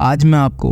आज मैं आपको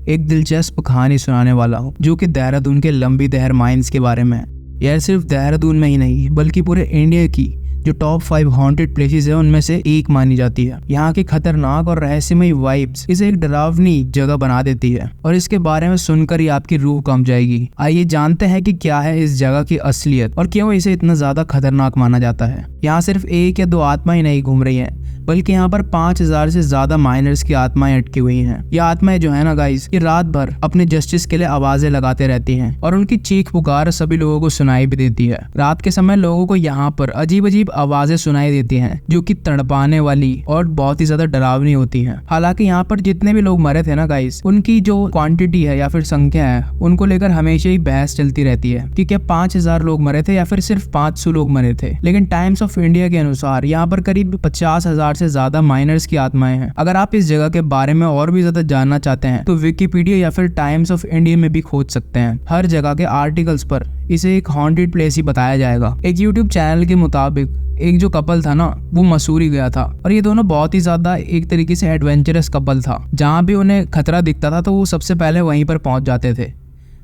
एक दिलचस्प कहानी सुनाने वाला हूँ जो कि देहरादून के लंबी दहर माइंस के बारे में है। यह सिर्फ देहरादून में ही नहीं बल्कि पूरे इंडिया की जो टॉप 5 हॉन्टेड प्लेसेस है उनमें से एक मानी जाती है। यहाँ की खतरनाक और रहस्यमयी वाइब्स इसे एक डरावनी जगह बना देती है और इसके बारे में सुनकर ही आपकी रूह कांप जाएगी। आइए जानते हैं कि क्या है इस जगह की असलियत और क्यों इसे इतना ज्यादा खतरनाक माना जाता है। यहाँ सिर्फ एक या दो आत्माएं नहीं घूम रही हैं बल्कि यहाँ पर 5000 से ज्यादा माइनर्स की आत्माएं अटकी हुई हैं। ये आत्माएं जो है ना गाइस, ये रात भर अपने जस्टिस के लिए आवाजें लगाते रहती हैं और उनकी चीख पुकार सभी लोगों को सुनाई भी देती है। रात के समय लोगों को यहाँ पर अजीब अजीब आवाजें सुनाई देती हैं जो कि तड़पाने वाली और बहुत ही ज्यादा डरावनी होती हैं। हालांकि यहाँ पर जितने भी लोग मरे थे ना गाइस, उनकी जो क्वांटिटी है या फिर संख्या है उनको लेकर हमेशा ही बहस चलती रहती है कि क्या 5000 लोग मरे थे या फिर सिर्फ 500 लोग मरे थे। लेकिन टाइम्स ऑफ इंडिया के अनुसार यहाँ पर करीब 50,000 से ज्यादा माइनर्स की आत्माएं हैं। अगर आप इस जगह के बारे में और भी ज्यादा जानना चाहते हैं तो विकिपीडिया या फिर टाइम्स ऑफ इंडिया में भी खोज सकते हैं। हर जगह के आर्टिकल्स पर इसे एक हॉन्टेड प्लेस ही बताया जाएगा। एक यूट्यूब चैनल के मुताबिक एक जो कपल था ना, वो मसूरी गया था और ये दोनों बहुत ही ज्यादा एक तरीके से एडवेंचरस कपल था। जहाँ भी उन्हें खतरा दिखता था तो वो सबसे पहले वहीं पर पहुंच जाते थे।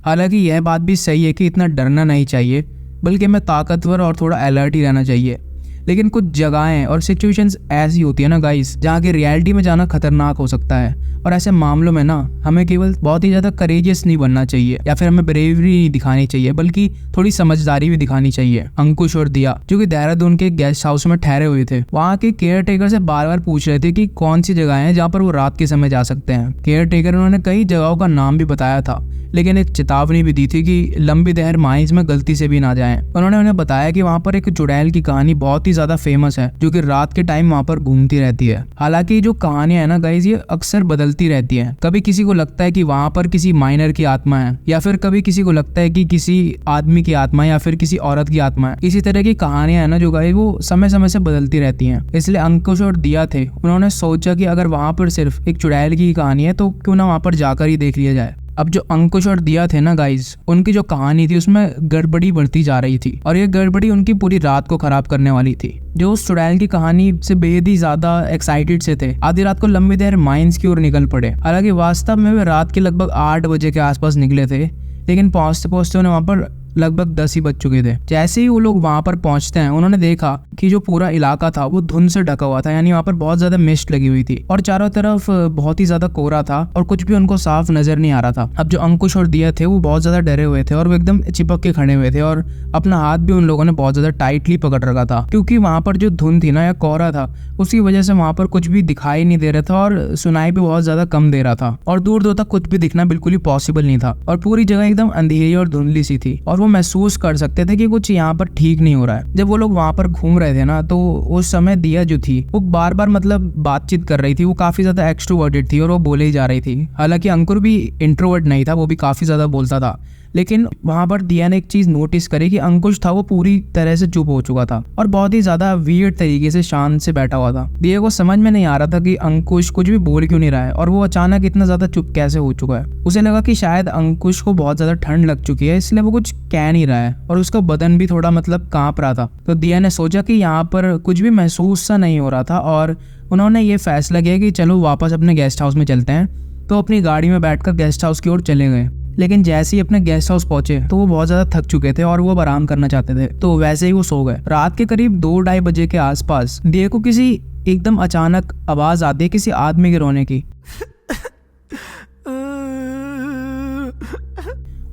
हालांकि यह बात भी सही है कि इतना डरना नहीं चाहिए बल्कि हमें ताकतवर और थोड़ा अलर्ट ही रहना चाहिए। लेकिन कुछ जगहें और सिचुएशंस ऐसी होती है ना गाइस, जहाँ की रियलिटी में जाना खतरनाक हो सकता है और ऐसे मामलों में ना हमें केवल बहुत ही ज्यादा करेजियस नहीं बनना चाहिए या फिर हमें ब्रेवरी नहीं दिखानी चाहिए बल्कि थोड़ी समझदारी भी दिखानी चाहिए। अंकुश और दिया जो कि देहरादून के गेस्ट हाउस में ठहरे हुए थे, वहाँ के केयर टेकर से बार बार पूछ रहे थे कि कौन सी जगह है जहाँ पर वो रात के समय जा सकते हैं। केयर टेकर उन्होंने कई जगहों का नाम भी बताया था लेकिन एक चेतावनी भी दी थी कि लंबी दहर माइंस में गलती से भी ना जाएं। उन्होंने उन्हें बताया कि वहाँ पर एक चुड़ैल की कहानी बहुत ही ज्यादा फेमस है जो कि रात के टाइम वहाँ पर घूमती रहती है। हालांकि जो कहानियां है ना गाइस, ये अक्सर बदलती रहती है। कभी किसी को लगता है कि वहाँ पर किसी माइनर की आत्मा है या फिर कभी किसी को लगता है कि किसी आदमी की आत्मा या फिर किसी औरत की आत्मा है। इसी तरह की कहानियां है ना जो गाइस, वो समय समय से बदलती रहती हैं। इसलिए अंकुश और दिया थे, उन्होंने सोचा कि अगर वहाँ पर सिर्फ एक चुड़ैल की कहानी है तो क्यों ना वहाँ पर जाकर ही देख लिया जाए। अब जो अंकुश और दिया थे ना गाइस, उनकी जो कहानी थी उसमें गड़बड़ी बढ़ती जा रही थी और ये गड़बड़ी उनकी पूरी रात को खराब करने वाली थी। जो उस चुड़ैल की कहानी से बेहद ही ज्यादा एक्साइटेड से थे, आधी रात को लंबी देर माइंस की ओर निकल पड़े। हालांकि वास्तव में वे रात के लगभग 8 बजे के आसपास निकले थे, लेकिन पहुंचते पहुंचते उन्हें वहां पर लगभग 10 ही बज चुके थे। जैसे ही वो लोग वहां पर पहुंचते हैं, उन्होंने देखा कि जो पूरा इलाका था वो धुंध से ढका हुआ था, यानी वहां पर बहुत ज्यादा मिस्ट लगी हुई थी और चारों तरफ बहुत ही ज्यादा कोहरा था और कुछ भी उनको साफ नजर नहीं आ रहा था। अब जो अंकुश और दिया थे वो बहुत ज्यादा डरे हुए थे और वो एकदम चिपक के खड़े हुए थे और अपना हाथ भी उन लोगों ने बहुत ज्यादा टाइटली पकड़ रखा था, क्योंकि वहां पर जो धुंध थी ना या कोहरा था उसकी वजह से वहां पर कुछ भी दिखाई नहीं दे रहा था और सुनाई भी बहुत ज्यादा कम दे रहा था और दूर दूर तक कुछ भी दिखना बिल्कुल ही पॉसिबल नहीं था और पूरी जगह एकदम अंधेरी और धुंधली सी थी और वो महसूस कर सकते थे कि कुछ यहाँ पर ठीक नहीं हो रहा है। जब वो लोग वहां पर घूम रहे थे ना, तो उस समय दिया जो थी वो बार बार बातचीत कर रही थी। वो काफी ज्यादा एक्सट्रोवर्टेड थी और वो बोले ही जा रही थी। हालांकि अंकुर भी इंट्रोवर्ट नहीं था, वो भी काफी ज्यादा बोलता था। लेकिन वहां पर दिया ने एक चीज नोटिस करी कि अंकुश था वो पूरी तरह से चुप हो चुका था और बहुत ही ज्यादा वियर्ड तरीके से शांत से बैठा हुआ था। दिया को समझ में नहीं आ रहा था कि अंकुश कुछ भी बोल क्यों नहीं रहा है और वो अचानक इतना ज्यादा चुप कैसे हो चुका है। उसे लगा कि शायद अंकुश को बहुत ज्यादा ठंड लग चुकी है, इसलिए वो कुछ कह नहीं रहा है और उसका बदन भी थोड़ा कांप रहा था। तो दिया ने सोचा कि यहाँ पर कुछ भी महसूस सा नहीं हो रहा था और उन्होंने ये फैसला किया कि चलो वापस अपने गेस्ट हाउस में चलते हैं। तो अपनी गाड़ी में बैठकर गेस्ट हाउस की ओर चले गए। लेकिन जैसे ही अपने गेस्ट हाउस पहुंचे तो वो बहुत ज्यादा थक चुके थे और वो आराम करना चाहते थे, तो वैसे ही वो सो गए। रात के करीब 2-2:30 बजे के आसपास दिया को किसी एकदम अचानक आवाज आती है किसी आदमी के रोने की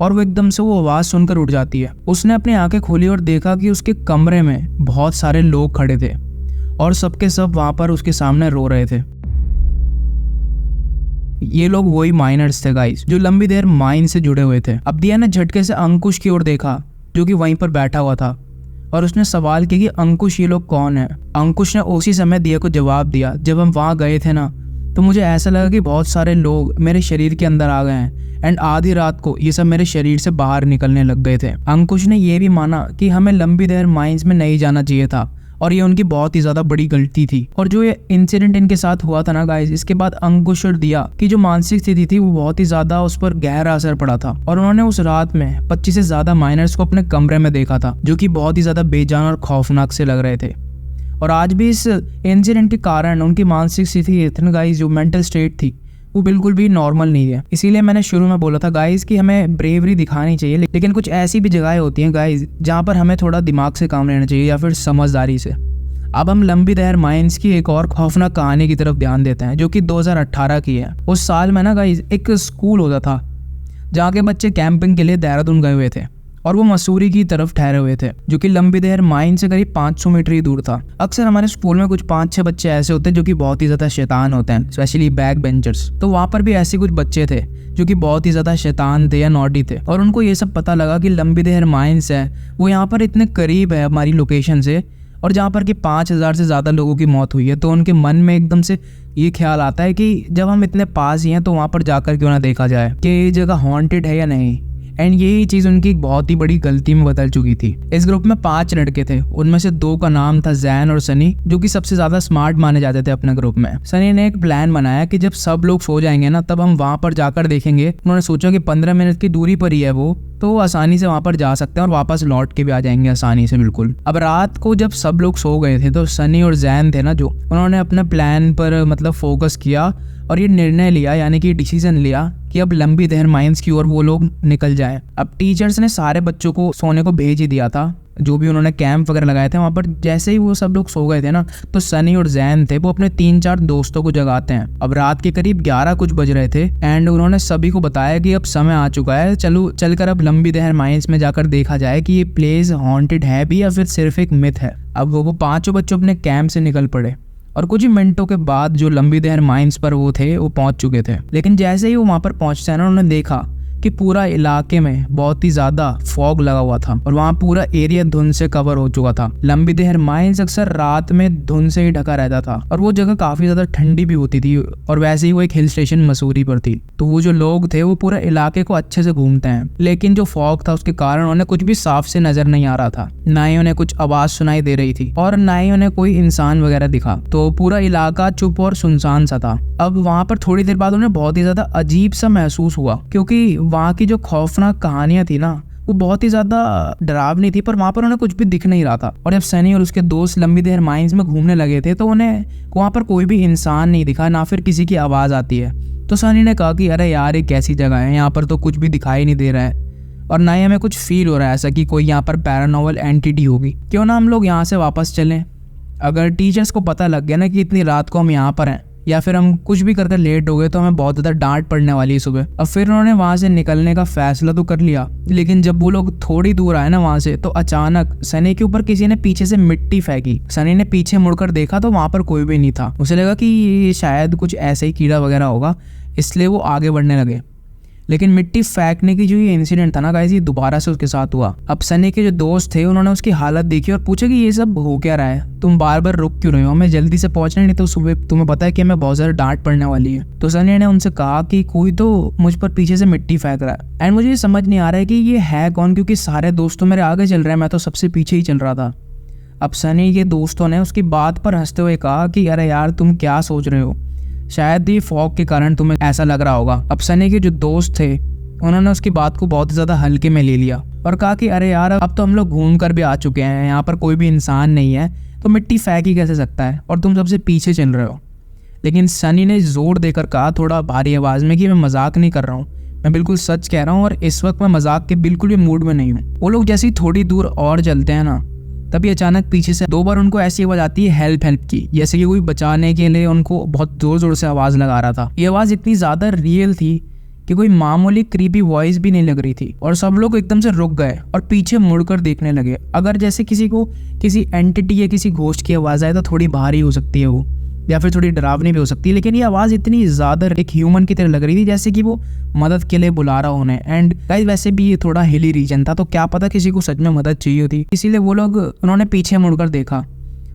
और वो एकदम से वो आवाज सुनकर उठ जाती है। उसने अपनी आंखें खोली और देखा कि उसके कमरे में बहुत सारे लोग खड़े थे और सबके सब वहां पर उसके सामने रो रहे थे। ये लोग वही माइनर्स थे गाइस, जो लंबी देर माइन से जुड़े हुए थे। अब दिया ने झटके से अंकुश की ओर देखा जो कि वहीं पर बैठा हुआ था और उसने सवाल किया कि अंकुश, ये लोग कौन है। अंकुश ने उसी समय दिया को जवाब दिया, जब हम वहां गए थे ना तो मुझे ऐसा लगा कि बहुत सारे लोग मेरे शरीर के अंदर आ गए हैं एंड आधी रात को ये सब मेरे शरीर से बाहर निकलने लग गए थे। अंकुश ने यह भी माना कि हमें लंबी देर माइंस में नहीं जाना चाहिए था और ये उनकी बहुत ही ज्यादा बड़ी गलती थी। और जो ये इंसिडेंट इनके साथ हुआ था ना गाइस, इसके बाद अंकुश और दिया की जो मानसिक स्थिति थी वो बहुत ही ज्यादा उस पर गहरा असर पड़ा था और उन्होंने उस रात में 25 से ज्यादा माइनर्स को अपने कमरे में देखा था जो कि बहुत ही ज्यादा बेजान और खौफनाक से लग रहे थे। और आज भी इस इंसिडेंट के कारण उनकी मानसिक स्थिति इतनी गाइस जो मेंटल स्टेट थी वो बिल्कुल भी नॉर्मल नहीं है। इसीलिए मैंने शुरू में बोला था गाइज कि हमें ब्रेवरी दिखानी चाहिए, लेकिन कुछ ऐसी भी जगहें होती हैं गाइज जहाँ पर हमें थोड़ा दिमाग से काम लेना चाहिए या फिर समझदारी से। अब हम लंबी दहर माइंस की एक और खौफनाक कहानी की तरफ ध्यान देते हैं, जो कि 2018 की है। उस साल में ना गाइज एक स्कूल होता था जहाँ के बच्चे कैंपिंग के लिए देहरादून गए हुए थे और वो मसूरी की तरफ ठहरे हुए थे, जो कि लंबी दहर माइन से करीब 500 मीटर ही दूर था। अक्सर हमारे स्कूल में कुछ 5-6 बच्चे ऐसे होते हैं जो कि बहुत ही ज्यादा शैतान होते हैं, स्पेशली बैक बेंचर्स। तो वहाँ पर भी ऐसे कुछ बच्चे थे जो कि बहुत ही ज्यादा शैतान थे या नॉटी थे, और उनको ये सब पता लगा कि लंबी दहर माइंस है वो यहाँ पर इतने करीब है हमारी लोकेशन से, और जहाँ पर कि 5000 से ज़्यादा लोगों की मौत हुई है। तो उनके मन में एकदम से ये ख्याल आता है कि जब हम इतने पास ही हैं तो वहाँ पर जाकर क्यों ना देखा जाए कि ये जगह हॉन्टेड है या नहीं। एंड यही चीज़ उनकी एक बहुत ही बड़ी गलती में बदल चुकी थी। इस ग्रुप में 5 लड़के थे, उनमें से 2 का नाम था जैन और सनी, जो कि सबसे ज़्यादा स्मार्ट माने जाते थे अपने ग्रुप में। सनी ने एक प्लान बनाया कि जब सब लोग सो जाएंगे ना तब हम वहाँ पर जाकर देखेंगे। उन्होंने सोचा कि 15 मिनट की दूरी पर ही है वो, तो आसानी से वहाँ पर जा सकते हैं और वापस लौट के भी आ जाएंगे आसानी से बिल्कुल। अब रात को जब सब लोग सो गए थे तो सनी और जैन थे ना जो, उन्होंने अपने प्लान पर मतलब फोकस किया और ये निर्णय लिया, यानी कि डिसीजन लिया कि अब लंबी दहर माइंस की ओर वो लोग निकल जाएं। अब टीचर्स ने सारे बच्चों को सोने को भेज ही दिया था, जो भी उन्होंने कैंप वगैरह लगाए थे वहाँ पर। जैसे ही वो सब लोग सो गए थे ना तो सनी और जैन थे वो अपने 3-4 दोस्तों को जगाते हैं। अब रात के करीब 11 कुछ बज रहे थे एंड उन्होंने सभी को बताया कि अब समय आ चुका है, चलकर अब लंबी दहर माइंस में जाकर देखा जाए कि ये प्लेस हॉन्टेड है भी या फिर सिर्फ एक मिथ है। अब वो 5 बच्चों अपने कैंप से निकल पड़े और कुछ ही मिनटों के बाद जो लंबी दहर माइंस पर वो थे वो पहुंच चुके थे। लेकिन जैसे ही वो वहां पर पहुंचते हैं ना, उन्होंने देखा कि पूरा इलाके में बहुत ही ज्यादा फॉग लगा हुआ था और वहाँ पूरा एरिया धुंध से कवर हो चुका था। लंबी दहर माइंस अक्सर रात में धुंध से ही ढका रहता था और वो जगह काफी ज्यादा ठंडी भी होती थी, और वैसे ही वो एक हिल स्टेशन मसूरी पर थी। तो वो जो लोग थे वो पूरा इलाके को अच्छे से घूमते हैं, लेकिन जो फॉग था उसके कारण उन्हें कुछ भी साफ से नजर नहीं आ रहा था, ना ही उन्हें कुछ आवाज सुनाई दे रही थी और ना ही उन्हें कोई इंसान वगैरह दिखा। तो पूरा इलाका चुप और सुनसान सा था। अब वहाँ पर थोड़ी देर बाद उन्हें बहुत ही ज्यादा अजीब सा महसूस हुआ, क्योंकि वहाँ की जो खौफनाक कहानियां थी ना वो बहुत ही ज्यादा डरावनी थी, पर वहां पर उन्हें कुछ भी दिख नहीं रहा था। और जब सनी और उसके दोस्त लंबी दहर माइंस में घूमने लगे थे तो उन्हें वहां पर कोई भी इंसान नहीं दिखा, ना फिर किसी की आवाज आती है। तो सनी ने कहा कि अरे यार ये कैसी जगह है, यहाँ पर तो कुछ भी दिखाई नहीं दे रहा है और ना ही हमें कुछ फील हो रहा है ऐसा कि कोई यहाँ पर पैरानॉर्मल एंटिटी होगी। क्यों ना हम लोग यहाँ से वापस चलें। अगर टीचर्स को पता लग गया ना कि इतनी रात को हम यहाँ पर हैं या फिर हम कुछ भी करके लेट हो गए तो हमें बहुत ज़्यादा डांट पड़ने वाली है सुबह। अब फिर उन्होंने वहाँ से निकलने का फैसला तो कर लिया, लेकिन जब वो लोग थोड़ी दूर आए ना वहाँ से तो अचानक सनी के ऊपर किसी ने पीछे से मिट्टी फेंकी। सनी ने पीछे मुड़कर देखा तो वहाँ पर कोई भी नहीं था। उसे लगा कि ये शायद कुछ ऐसे ही कीड़ा वगैरह होगा, इसलिए वो आगे बढ़ने लगे। लेकिन मिट्टी फेंकने की जो ये इंसिडेंट था ना गाइस, ये दोबारा से उसके साथ हुआ। अब सनी के जो दोस्त थे उन्होंने उसकी हालत देखी और पूछा कि ये सब हो क्या रहा है, तुम बार बार रुक क्यों रहे हो, हमें जल्दी से पहुंचना नहीं तो सुबह तुम्हें पता है कि हमें बहुत ज्यादा डांट पड़ने वाली है। तो सनी ने उनसे कहा कि कोई तो मुझ पर पीछे से मिट्टी फेंक रहा है एंड मुझे ये समझ नहीं आ रहा है कि ये है कौन, क्योंकि सारे दोस्तों मेरे आगे चल रहे हैं, मैं तो सबसे पीछे ही चल रहा था। अब सनी के दोस्तों ने उसकी बात पर हंसते हुए कहा कि अरे यार तुम क्या सोच रहे हो, शायद ये फॉग के कारण तुम्हें ऐसा लग रहा होगा। अब सनी के जो दोस्त थे उन्होंने उसकी बात को बहुत ज़्यादा हल्के में ले लिया और कहा कि अरे यार अब तो हम लोग घूम कर भी आ चुके हैं, यहाँ पर कोई भी इंसान नहीं है तो मिट्टी फेंक ही कैसे सकता है और तुम सबसे पीछे चल रहे हो। लेकिन सनी ने जोर देकर कहा थोड़ा भारी आवाज़ में कि मैं मजाक नहीं कर रहा हूँ, मैं बिल्कुल सच कह रहा हूँ और इस वक्त मैं मजाक के बिल्कुल भी मूड में नहीं हूँ। वो लोग जैसे ही थोड़ी दूर और चलते हैं ना तभी अचानक पीछे से 2 बार उनको ऐसी आवाज़ आती है हेल्प हेल्प की, जैसे कि कोई बचाने के लिए उनको बहुत जोर जोर से आवाज़ लगा रहा था। ये आवाज़ इतनी ज़्यादा रियल थी कि कोई मामूली क्रीपी वॉइस भी नहीं लग रही थी और सब लोग एकदम से रुक गए और पीछे मुड़कर देखने लगे। अगर जैसे किसी को किसी एंटिटी या किसी घोस्ट की आवाज़ आए तो थोड़ी भारी हो सकती है वो, या फिर थोड़ी डरावनी भी हो सकती है, लेकिन ये आवाज़ इतनी ज़्यादा एक ह्यूमन की तरह लग रही थी जैसे कि वो मदद के लिए बुला रहा उन्हें। एंड गाइस वैसे भी ये थोड़ा हिली रीजन था तो क्या पता किसी को सच में मदद चाहिए होती, इसीलिए वो लोग उन्होंने पीछे मुड़कर देखा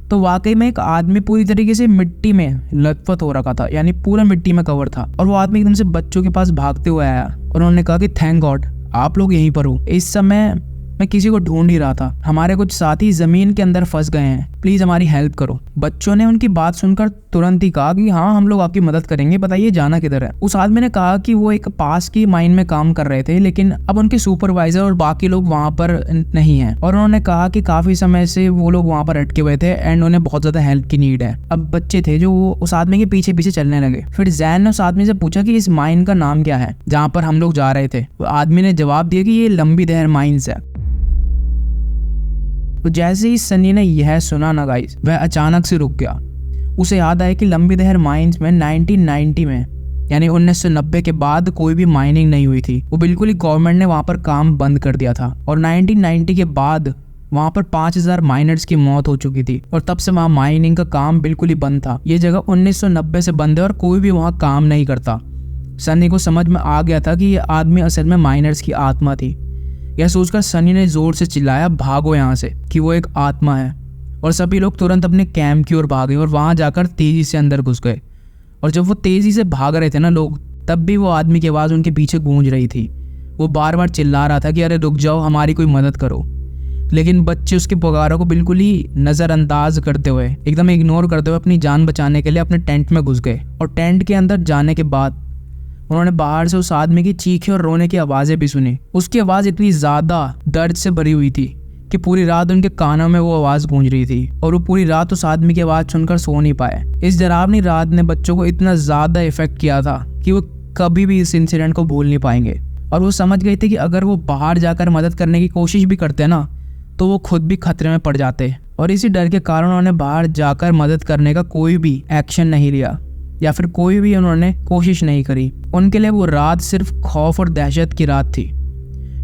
तो वाकई में एक आदमी पूरी तरीके से मिट्टी में लथपथ हो रखा था, यानी पूरा मिट्टी में कवर था। और वो आदमी एकदम से बच्चों के पास भागते हुए आया और उन्होंने कहा कि थैंक गॉड आप लोग यहीं पर हो। इस समय मैं किसी को ढूंढ ही रहा था। हमारे कुछ साथी जमीन के अंदर फंस गए हैं, प्लीज हमारी हेल्प करो। बच्चों ने उनकी बात सुनकर तुरंत ही कहा कि हाँ हम लोग आपकी मदद करेंगे, बताइए जाना किधर है। उस आदमी ने कहा कि वो एक पास की माइन में काम कर रहे थे, लेकिन अब उनके सुपरवाइजर और बाकी लोग वहां पर नहीं है, और उन्होंने कहा कि काफी समय से वो लोग वहां पर अटके हुए थे एंड उन्हें बहुत ज्यादा हेल्प की नीड है। अब बच्चे थे जो उस आदमी के पीछे पीछे चलने लगे। फिर जैन ने उस आदमी से पूछा कि इस माइन का नाम क्या है जहाँ पर हम लोग जा रहे थे। वो आदमी ने जवाब दिया कि ये लंबी दहर माइंस है। तो जैसे ही सनी ने यह सुना ना गाइस, वह अचानक से रुक गया। उसे याद आया कि लंबी दहर माइंस में 1990 में यानी 1990 के बाद कोई भी माइनिंग नहीं हुई थी। वो बिल्कुल ही गवर्नमेंट ने वहां पर काम बंद कर दिया था, और 1990 के बाद वहां पर 5000 माइनर्स की मौत हो चुकी थी, और तब से वहां माइनिंग का काम बिल्कुल ही बंद था। ये जगह 1990 से बंद है और कोई भी वहां काम नहीं करता। सनी को समझ में आ गया था कि ये आदमी असल में माइनर्स की आत्मा थी। यह सोचकर सनी ने जोर से चिल्लाया, भागो यहाँ से, कि वो एक आत्मा है। और सभी लोग तुरंत अपने कैंप की ओर भागे और वहां जाकर तेजी से अंदर घुस गए। और जब वो तेजी से भाग रहे थे ना लोग, तब भी वो आदमी की आवाज़ उनके पीछे गूंज रही थी। वो बार बार चिल्ला रहा था कि अरे रुक जाओ, हमारी कोई मदद करो। लेकिन बच्चे उसके पुकारों को बिल्कुल ही नज़रअंदाज करते हुए, एकदम इग्नोर करते हुए अपनी जान बचाने के लिए अपने टेंट में घुस गए। और टेंट के अंदर जाने के बाद उन्होंने बाहर से उस आदमी की चीखें और रोने की आवाज़ें भी सुनी। उसकी आवाज़ इतनी ज़्यादा दर्द से भरी हुई थी कि पूरी रात उनके कानों में वो आवाज़ गूंज रही थी, और वो पूरी रात उस आदमी की आवाज़ सुनकर सो नहीं पाए। इस डरावनी रात ने बच्चों को इतना ज़्यादा इफेक्ट किया था कि वो कभी भी इस इंसिडेंट को भूल नहीं पाएंगे। और वो समझ गए थे कि अगर वो बाहर जाकर मदद करने की कोशिश भी करते ना, तो वो खुद भी खतरे में पड़ जाते। और इसी डर के कारण उन्होंने बाहर जाकर मदद करने का कोई भी एक्शन नहीं लिया, या फिर कोई भी उन्होंने कोशिश नहीं करी। उनके लिए वो रात सिर्फ खौफ और दहशत की रात थी।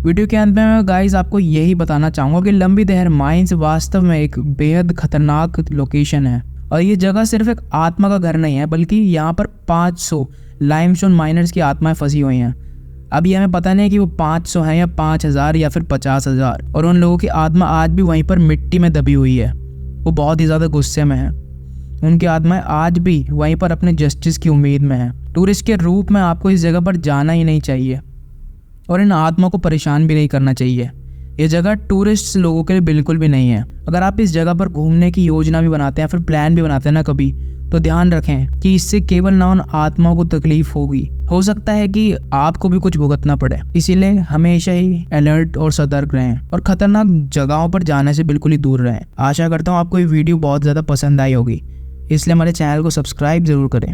वीडियो के अंत में मैं गाइस आपको यही बताना चाहूँगा कि लंबी दहर माइंस वास्तव में एक बेहद खतरनाक लोकेशन है, और ये जगह सिर्फ एक आत्मा का घर नहीं है, बल्कि यहाँ पर 500 लाइमस्टोन माइनर्स की आत्माएं फंसी हुई हैं। अभी हमें पता नहीं कि वो 500 हैं या 5000 या फिर 50,000, और उन लोगों की आत्मा आज भी वहीं पर मिट्टी में दबी हुई है। वो बहुत ही ज़्यादा गुस्से में है। उनकी आत्माएं आज भी वहीं पर अपने जस्टिस की उम्मीद में है। टूरिस्ट के रूप में आपको इस जगह पर जाना ही नहीं चाहिए, और इन आत्मा को परेशान भी नहीं करना चाहिए। ये जगह टूरिस्ट लोगों के लिए बिल्कुल भी नहीं है। अगर आप इस जगह पर घूमने की योजना भी बनाते हैं, फिर प्लान भी बनाते हैं ना कभी, तो ध्यान रखें कि इससे केवल ना उन आत्माओं को तकलीफ होगी, हो सकता है कि आपको भी कुछ भुगतना पड़े। इसीलिए हमेशा ही अलर्ट और सतर्क रहें, और खतरनाक जगहों पर जाने से बिल्कुल ही दूर रहें। आशा करता हूँ आपको ये वीडियो बहुत ज़्यादा पसंद आई होगी, इसलिए हमारे चैनल को सब्सक्राइब ज़रूर करें।